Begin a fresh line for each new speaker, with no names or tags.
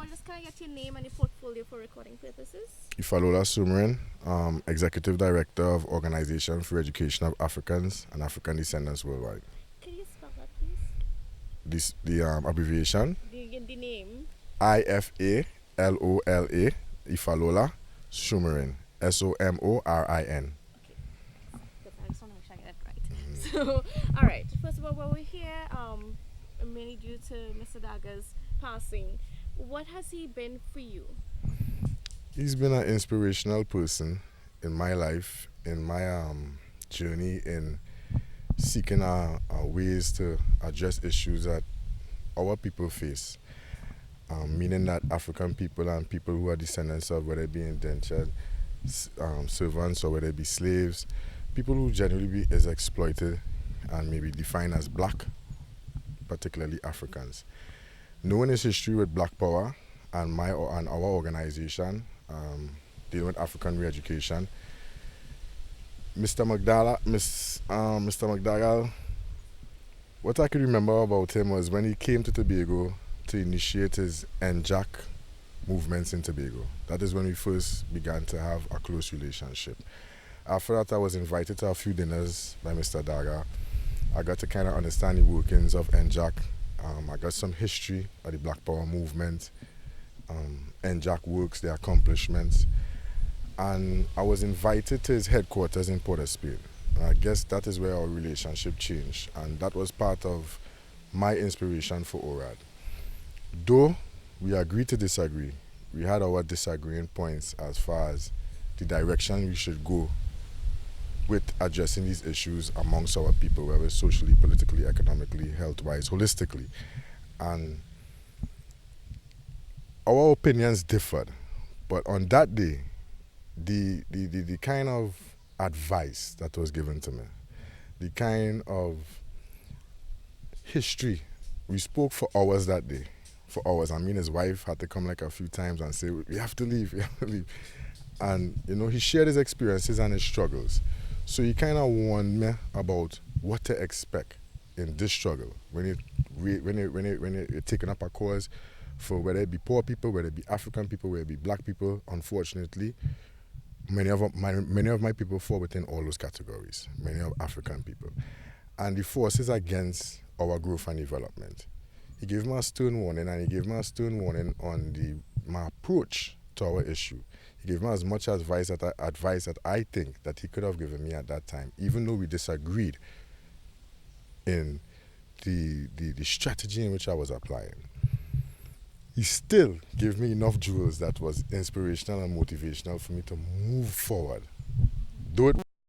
all, just can I get your name and your portfolio for recording purposes?
Ifalola Somorin, Executive Director of Organization for Reeducation of Africans and African Descendants Worldwide.
Can you spell that, please?
The abbreviation?
The name?
IFALOLA, Ifalola Somorin, SOMORIN.
Okay. I just want to make sure I get it right. So, all right. First of all, while we're here, mainly due to Mr. Dagga's passing, what has he been for you?
He's been an inspirational person in my life, in my journey in seeking ways to address issues that our people face, meaning that African people and people who are descendants of, whether it be indentured servants or whether it be slaves, people who generally is exploited and maybe defined as black, particularly Africans. Knowing his history with Black Power and our organization, dealing with African Reeducation, Mr. Makandal, what I could remember about him was when he came to Tobago to initiate his NJAC movements in Tobago. That is when we first began to have a close relationship. After that, I was invited to a few dinners by Mr. Dagga. I got to kind of understand the workings of NJAC. I got some history of the Black Power movement, NJAC works, their accomplishments, and I was invited to his headquarters in Port of Spain. I guess that is where our relationship changed, and that was part of my inspiration for ORAAD. Though we agreed to disagree, we had our disagreeing points as far as the direction we should go with addressing these issues amongst our people, whether socially, politically, economically, health-wise, holistically. And our opinions differed. But on that day, the kind of advice that was given to me, the kind of history, we spoke for hours that day. For hours. I mean, his wife had to come like a few times and say, we have to leave, we have to leave. And, you know, he shared his experiences and his struggles. So he kind of warned me about what to expect in this struggle when you're taking up a cause for whether it be poor people, whether it be African people, whether it be black people. Unfortunately, many of my people fall within all those categories, many of African people. And the forces against our growth and development. He gave me a stern warning, and he gave me a stern warning on my approach to our issue. He gave me as much advice that I think that he could have given me at that time, even though we disagreed in the strategy in which I was applying. He still gave me enough jewels that was inspirational and motivational for me to move forward. Though it